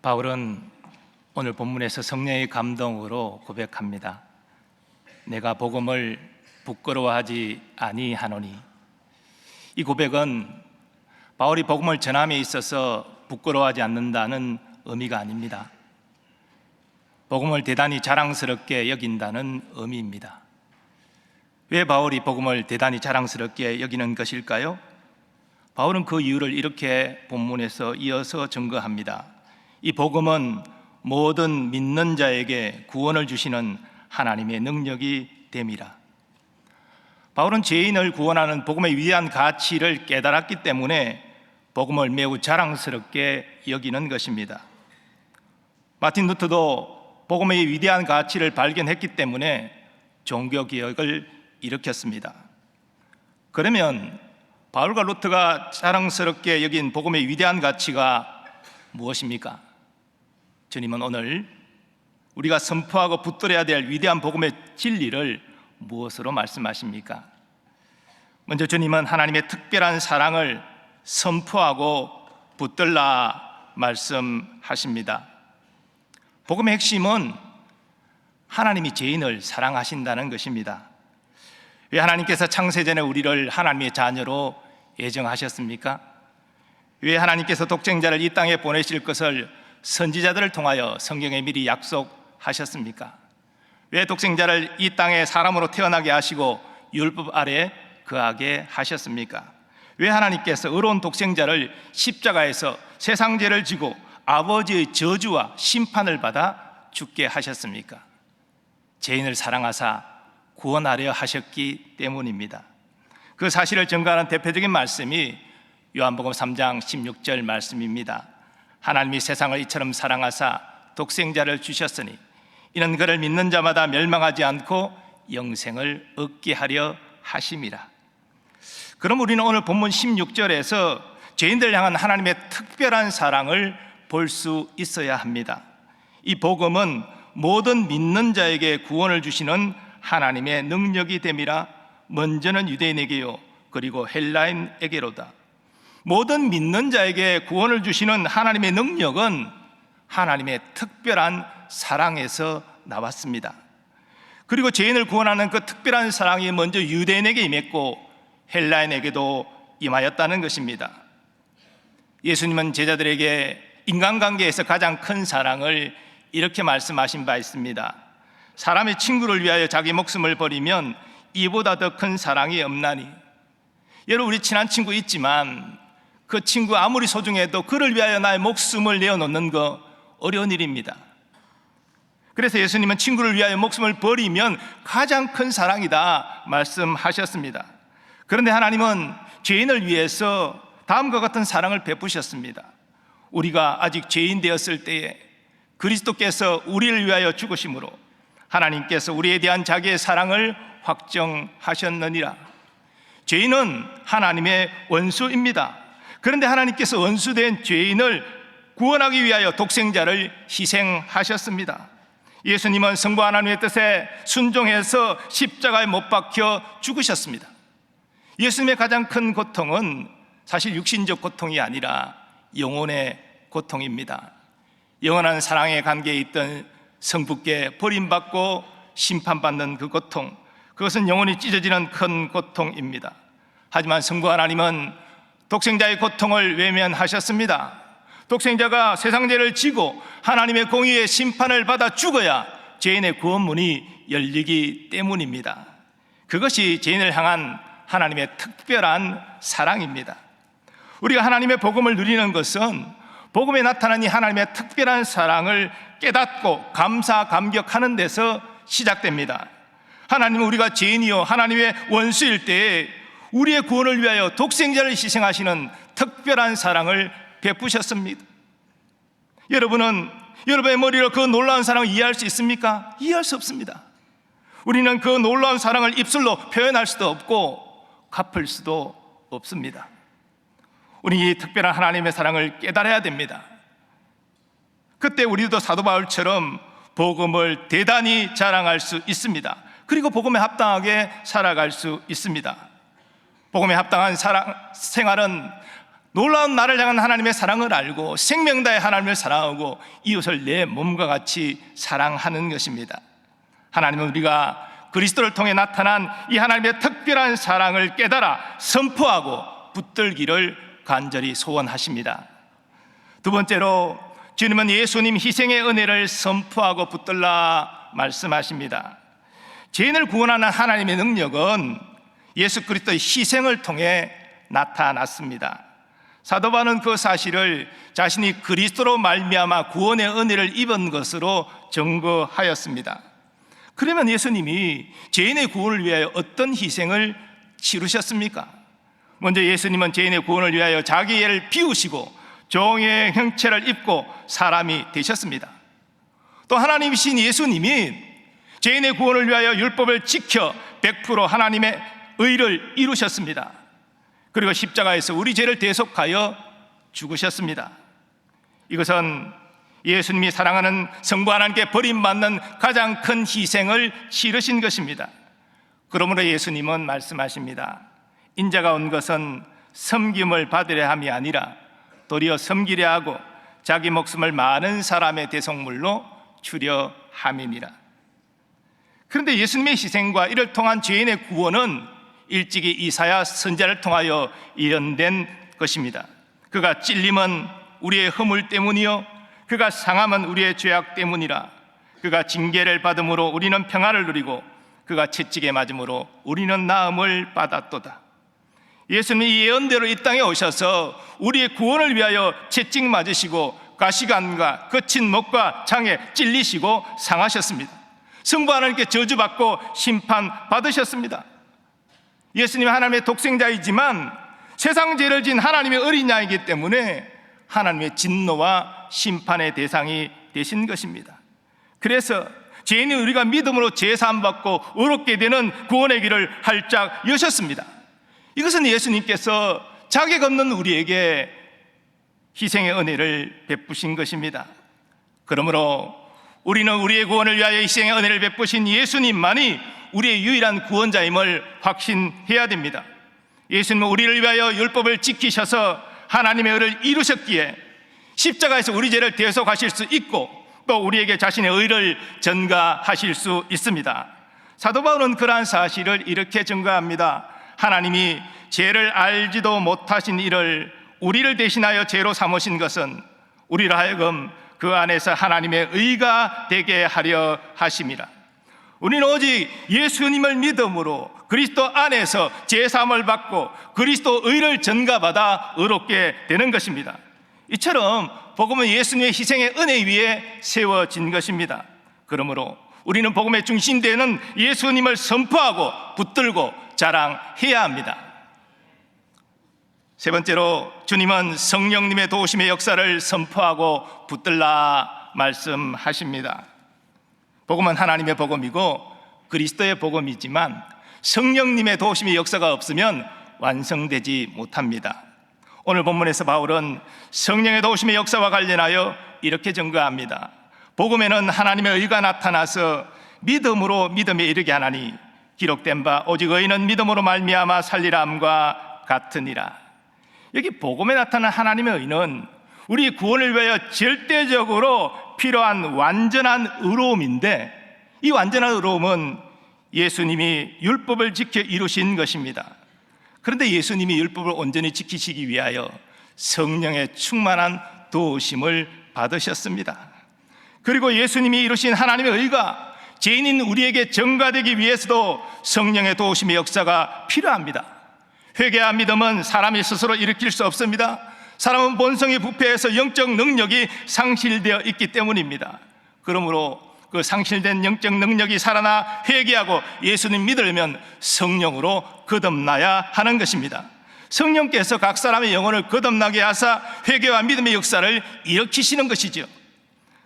바울은 오늘 본문에서 성령의 감동으로 고백합니다. 내가 복음을 부끄러워하지 아니하노니. 이 고백은 바울이 복음을 전함에 있어서 부끄러워하지 않는다는 의미가 아닙니다. 복음을 대단히 자랑스럽게 여긴다는 의미입니다. 왜 바울이 복음을 대단히 자랑스럽게 여기는 것일까요? 바울은 그 이유를 이렇게 본문에서 이어서 증거합니다. 이 복음은 모든 믿는 자에게 구원을 주시는 하나님의 능력이 됨이라. 바울은 죄인을 구원하는 복음의 위대한 가치를 깨달았기 때문에 복음을 매우 자랑스럽게 여기는 것입니다. 마틴 루터도 복음의 위대한 가치를 발견했기 때문에 종교개혁을 일으켰습니다. 그러면 바울과 루터가 자랑스럽게 여긴 복음의 위대한 가치가 무엇입니까? 주님은 오늘 우리가 선포하고 붙들어야 될 위대한 복음의 진리를 무엇으로 말씀하십니까? 먼저 주님은 하나님의 특별한 사랑을 선포하고 붙들라 말씀하십니다. 복음의 핵심은 하나님이 죄인을 사랑하신다는 것입니다. 왜 하나님께서 창세전에 우리를 하나님의 자녀로 예정하셨습니까? 왜 하나님께서 독생자를 이 땅에 보내실 것을 선지자들을 통하여 성경에 미리 약속하셨습니까? 왜 독생자를 이 땅에 사람으로 태어나게 하시고 율법 아래 거하게 하셨습니까? 왜 하나님께서 의로운 독생자를 십자가에서 세상 죄를 지고 아버지의 저주와 심판을 받아 죽게 하셨습니까? 죄인을 사랑하사 구원하려 하셨기 때문입니다. 그 사실을 증거하는 대표적인 말씀이 요한복음 3장 16절 말씀입니다. 하나님이 세상을 이처럼 사랑하사 독생자를 주셨으니 이는 그를 믿는 자마다 멸망하지 않고 영생을 얻게 하려 하심이라. 그럼 우리는 오늘 본문 16절에서 죄인들 향한 하나님의 특별한 사랑을 볼 수 있어야 합니다. 이 복음은 모든 믿는 자에게 구원을 주시는 하나님의 능력이 됨이라. 먼저는 유대인에게요 그리고 헬라인에게로다. 모든 믿는 자에게 구원을 주시는 하나님의 능력은 하나님의 특별한 사랑에서 나왔습니다. 그리고 죄인을 구원하는 그 특별한 사랑이 먼저 유대인에게 임했고 헬라인에게도 임하였다는 것입니다. 예수님은 제자들에게 인간관계에서 가장 큰 사랑을 이렇게 말씀하신 바 있습니다. 사람의 친구를 위하여 자기 목숨을 버리면 이보다 더 큰 사랑이 없나니. 여러분, 우리 친한 친구 있지만 그 친구 아무리 소중해도 그를 위하여 나의 목숨을 내어놓는 거 어려운 일입니다. 그래서 예수님은 친구를 위하여 목숨을 버리면 가장 큰 사랑이다 말씀하셨습니다. 그런데 하나님은 죄인을 위해서 다음과 같은 사랑을 베푸셨습니다. 우리가 아직 죄인 되었을 때에 그리스도께서 우리를 위하여 죽으심으로 하나님께서 우리에 대한 자기의 사랑을 확정하셨느니라. 죄인은 하나님의 원수입니다. 그런데 하나님께서 원수된 죄인을 구원하기 위하여 독생자를 희생하셨습니다. 예수님은 성부 하나님의 뜻에 순종해서 십자가에 못 박혀 죽으셨습니다. 예수님의 가장 큰 고통은 사실 육신적 고통이 아니라 영혼의 고통입니다. 영원한 사랑의 관계에 있던 성부께 버림받고 심판받는 그 고통, 그것은 영혼이 찢어지는 큰 고통입니다. 하지만 성부 하나님은 독생자의 고통을 외면하셨습니다. 독생자가 세상 죄를 지고 하나님의 공의의 심판을 받아 죽어야 죄인의 구원문이 열리기 때문입니다. 그것이 죄인을 향한 하나님의 특별한 사랑입니다. 우리가 하나님의 복음을 누리는 것은 복음에 나타난 이 하나님의 특별한 사랑을 깨닫고 감사 감격하는 데서 시작됩니다. 하나님은 우리가 죄인이요 하나님의 원수일 때에 우리의 구원을 위하여 독생자를 희생하시는 특별한 사랑을 베푸셨습니다. 여러분은 여러분의 머리로 그 놀라운 사랑을 이해할 수 있습니까? 이해할 수 없습니다. 우리는 그 놀라운 사랑을 입술로 표현할 수도 없고 갚을 수도 없습니다. 우리 이 특별한 하나님의 사랑을 깨달아야 됩니다. 그때 우리도 사도 바울처럼 복음을 대단히 자랑할 수 있습니다. 그리고 복음에 합당하게 살아갈 수 있습니다. 복음에 합당한 생활은 놀라운 나를 향한 하나님의 사랑을 알고 생명 다해 하나님을 사랑하고 이웃을 내 몸과 같이 사랑하는 것입니다. 하나님은 우리가 그리스도를 통해 나타난 이 하나님의 특별한 사랑을 깨달아 선포하고 붙들기를 간절히 소원하십니다. 두 번째로 주님은 예수님 희생의 은혜를 선포하고 붙들라 말씀하십니다. 죄인을 구원하는 하나님의 능력은 예수 그리스도의 희생을 통해 나타났습니다. 사도 바울은 그 사실을 자신이 그리스도로 말미암아 구원의 은혜를 입은 것으로 증거하였습니다. 그러면 예수님이 죄인의 구원을 위하여 어떤 희생을 치르셨습니까? 먼저 예수님은 죄인의 구원을 위하여 자기 죄를 비우시고 종의 형체를 입고 사람이 되셨습니다. 또 하나님이신 예수님이 죄인의 구원을 위하여 율법을 지켜 100% 하나님의 의를 이루셨습니다. 그리고 십자가에서 우리 죄를 대속하여 죽으셨습니다. 이것은 예수님이 사랑하는 성부 하나님께 버림받는 가장 큰 희생을 치르신 것입니다. 그러므로 예수님은 말씀하십니다. 인자가 온 것은 섬김을 받으려 함이 아니라 도리어 섬기려 하고 자기 목숨을 많은 사람의 대속물로 주려 함이니라. 그런데 예수님의 희생과 이를 통한 죄인의 구원은 일찍이 이사야 선지자를 통하여 예언된 것입니다. 그가 찔림은 우리의 허물 때문이요 그가 상함은 우리의 죄악 때문이라. 그가 징계를 받음으로 우리는 평안을 누리고 그가 채찍에 맞음으로 우리는 나음을 받았도다. 예수님이 예언대로 이 땅에 오셔서 우리의 구원을 위하여 채찍 맞으시고 가시관과 거친 목과 창에 찔리시고 상하셨습니다. 성부 하나님께 저주받고 심판받으셨습니다. 예수님은 하나님의 독생자이지만 세상 죄를 지은 하나님의 어린 양이기 때문에 하나님의 진노와 심판의 대상이 되신 것입니다. 그래서 죄인이 우리가 믿음으로 제사함 받고 의롭게 되는 구원의 길을 활짝 여셨습니다. 이것은 예수님께서 자격 없는 우리에게 희생의 은혜를 베푸신 것입니다. 그러므로 우리는 우리의 구원을 위하여 희생의 은혜를 베푸신 예수님만이 우리의 유일한 구원자임을 확신해야 됩니다. 예수님은 우리를 위하여 율법을 지키셔서 하나님의 의를 이루셨기에 십자가에서 우리 죄를 대속하실 수 있고 또 우리에게 자신의 의를 전가하실 수 있습니다. 사도 바울은 그러한 사실을 이렇게 증거합니다. 하나님이 죄를 알지도 못하신 이를 우리를 대신하여 죄로 삼으신 것은 우리를 하여금 그 안에서 하나님의 의가 되게 하려 하심이라. 우리는 오직 예수님을 믿음으로 그리스도 안에서 제사함을 받고 그리스도 의를 전가받아 의롭게 되는 것입니다. 이처럼 복음은 예수님의 희생의 은혜 위에 세워진 것입니다. 그러므로 우리는 복음의 중심되는 예수님을 선포하고 붙들고 자랑해야 합니다. 세 번째로 주님은 성령님의 도우심의 역사를 선포하고 붙들라 말씀하십니다. 복음은 하나님의 복음이고 그리스도의 복음이지만 성령님의 도우심의 역사가 없으면 완성되지 못합니다. 오늘 본문에서 바울은 성령의 도우심의 역사와 관련하여 이렇게 증거합니다. 복음에는 하나님의 의가 나타나서 믿음으로 믿음에 이르게 하나니 기록된 바 오직 의인은 믿음으로 말미암아 살리라 함과 같으니라. 여기 복음에 나타난 하나님의 의는 우리 구원을 위하여 절대적으로 필요한 완전한 의로움인데 이 완전한 의로움은 예수님이 율법을 지켜 이루신 것입니다. 그런데 예수님이 율법을 온전히 지키시기 위하여 성령의 충만한 도우심을 받으셨습니다. 그리고 예수님이 이루신 하나님의 의가 죄인인 우리에게 전가되기 위해서도 성령의 도우심의 역사가 필요합니다. 회개와 믿음은 사람이 스스로 일으킬 수 없습니다. 사람은 본성이 부패해서 영적 능력이 상실되어 있기 때문입니다. 그러므로 그 상실된 영적 능력이 살아나 회개하고 예수님 믿으려면 성령으로 거듭나야 하는 것입니다. 성령께서 각 사람의 영혼을 거듭나게 하사 회개와 믿음의 역사를 일으키시는 것이죠.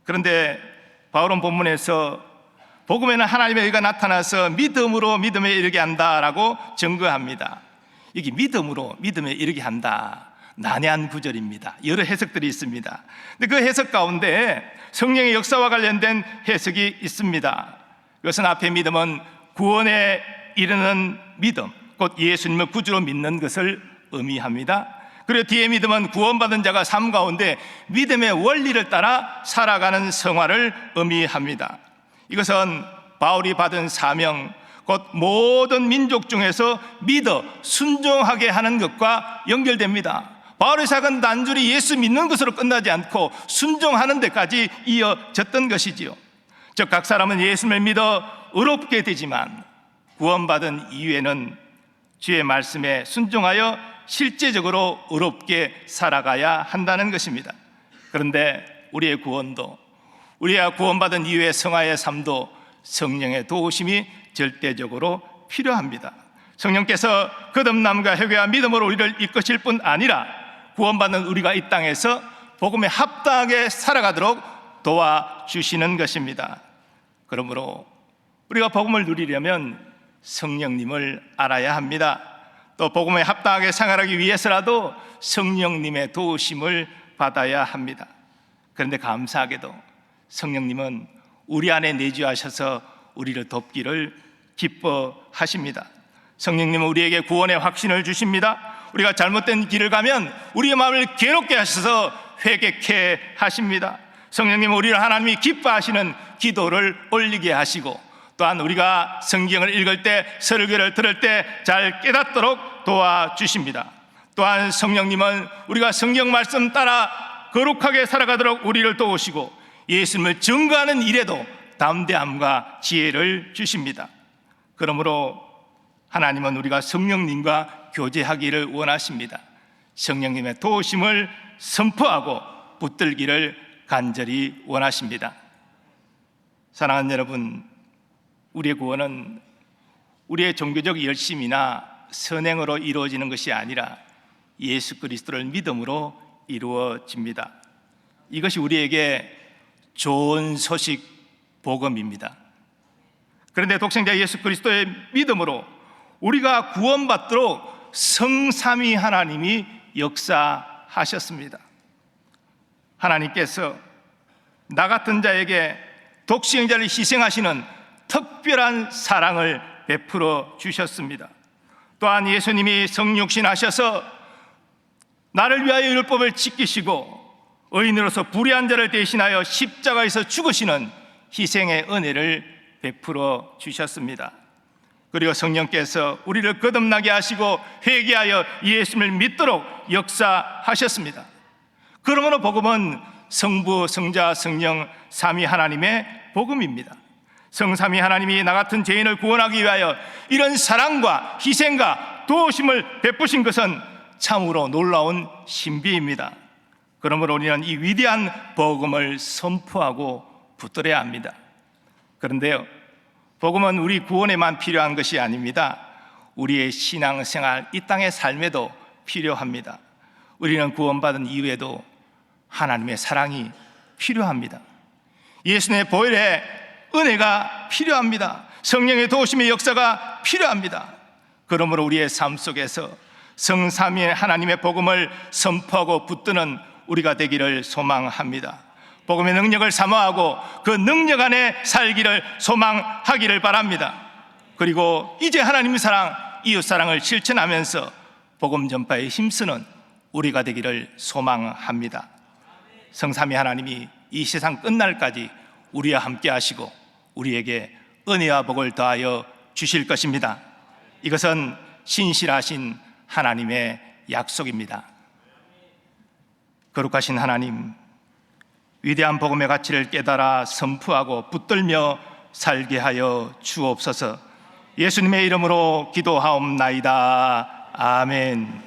그런데 바울은 본문에서 복음에는 하나님의 의가 나타나서 믿음으로 믿음에 이르게 한다라고 증거합니다. 여기 믿음으로 믿음에 이르게 한다, 난해한 구절입니다. 여러 해석들이 있습니다. 근데 그 해석 가운데 성령의 역사와 관련된 해석이 있습니다. 그것은 앞에 믿음은 구원에 이르는 믿음, 곧 예수님을 구주로 믿는 것을 의미합니다. 그리고 뒤에 믿음은 구원받은 자가 삶 가운데 믿음의 원리를 따라 살아가는 생활을 의미합니다. 이것은 바울이 받은 사명, 곧 모든 민족 중에서 믿어 순종하게 하는 것과 연결됩니다. 바울의 사역은 단순히 예수 믿는 것으로 끝나지 않고 순종하는 데까지 이어졌던 것이지요. 즉 각 사람은 예수를 믿어 의롭게 되지만 구원받은 이후에는 주의 말씀에 순종하여 실제적으로 의롭게 살아가야 한다는 것입니다. 그런데 우리의 구원도, 우리가 구원받은 이후의 성화의 삶도 성령의 도우심이 절대적으로 필요합니다. 성령께서 거듭남과 회개와 믿음으로 우리를 이끄실 뿐 아니라 구원받는 우리가 이 땅에서 복음에 합당하게 살아가도록 도와주시는 것입니다. 그러므로 우리가 복음을 누리려면 성령님을 알아야 합니다. 또 복음에 합당하게 생활하기 위해서라도 성령님의 도우심을 받아야 합니다. 그런데 감사하게도 성령님은 우리 안에 내주하셔서 우리를 돕기를 기뻐하십니다. 성령님은 우리에게 구원의 확신을 주십니다. 우리가 잘못된 길을 가면 우리의 마음을 괴롭게 하셔서 회개케 하십니다. 성령님은 우리를 하나님이 기뻐하시는 기도를 올리게 하시고, 또한 우리가 성경을 읽을 때, 설교를 들을 때 잘 깨닫도록 도와주십니다. 또한 성령님은 우리가 성경 말씀 따라 거룩하게 살아가도록 우리를 도우시고 예수님을 증거하는 일에도 담대함과 지혜를 주십니다. 그러므로 하나님은 우리가 성령님과 교제하기를 원하십니다. 성령님의 도우심을 선포하고 붙들기를 간절히 원하십니다. 사랑하는 여러분, 우리의 구원은 우리의 종교적 열심이나 선행으로 이루어지는 것이 아니라 예수 그리스도를 믿음으로 이루어집니다. 이것이 우리에게 좋은 소식 복음입니다. 그런데 독생자 예수 그리스도의 믿음으로 우리가 구원받도록 성삼위 하나님이 역사하셨습니다. 하나님께서 나 같은 자에게 독생자를 희생하시는 특별한 사랑을 베풀어 주셨습니다. 또한 예수님이 성육신하셔서 나를 위하여 율법을 지키시고 의인으로서 불의한 자를 대신하여 십자가에서 죽으시는 희생의 은혜를 베풀어 주셨습니다. 그리고 성령께서 우리를 거듭나게 하시고 회개하여 예수님을 믿도록 역사하셨습니다. 그러므로 복음은 성부, 성자, 성령 삼위 하나님의 복음입니다. 성삼위 하나님이 나 같은 죄인을 구원하기 위하여 이런 사랑과 희생과 도우심을 베푸신 것은 참으로 놀라운 신비입니다. 그러므로 우리는 이 위대한 복음을 선포하고 붙들어야 합니다. 그런데요, 복음은 우리 구원에만 필요한 것이 아닙니다. 우리의 신앙생활, 이 땅의 삶에도 필요합니다. 우리는 구원받은 이후에도 하나님의 사랑이 필요합니다. 예수님의 보혈의 은혜가 필요합니다. 성령의 도우심의 역사가 필요합니다. 그러므로 우리의 삶 속에서 성삼위 하나님의 복음을 선포하고 붙드는 우리가 되기를 소망합니다. 복음의 능력을 사모하고 그 능력 안에 살기를 소망하기를 바랍니다. 그리고 이제 하나님의 사랑, 이웃 사랑을 실천하면서 복음 전파에 힘쓰는 우리가 되기를 소망합니다. 성삼위 하나님이 이 세상 끝날까지 우리와 함께 하시고 우리에게 은혜와 복을 더하여 주실 것입니다. 이것은 신실하신 하나님의 약속입니다. 거룩하신 하나님, 위대한 복음의 가치를 깨달아 선포하고 붙들며 살게 하여 주옵소서. 예수님의 이름으로 기도하옵나이다. 아멘.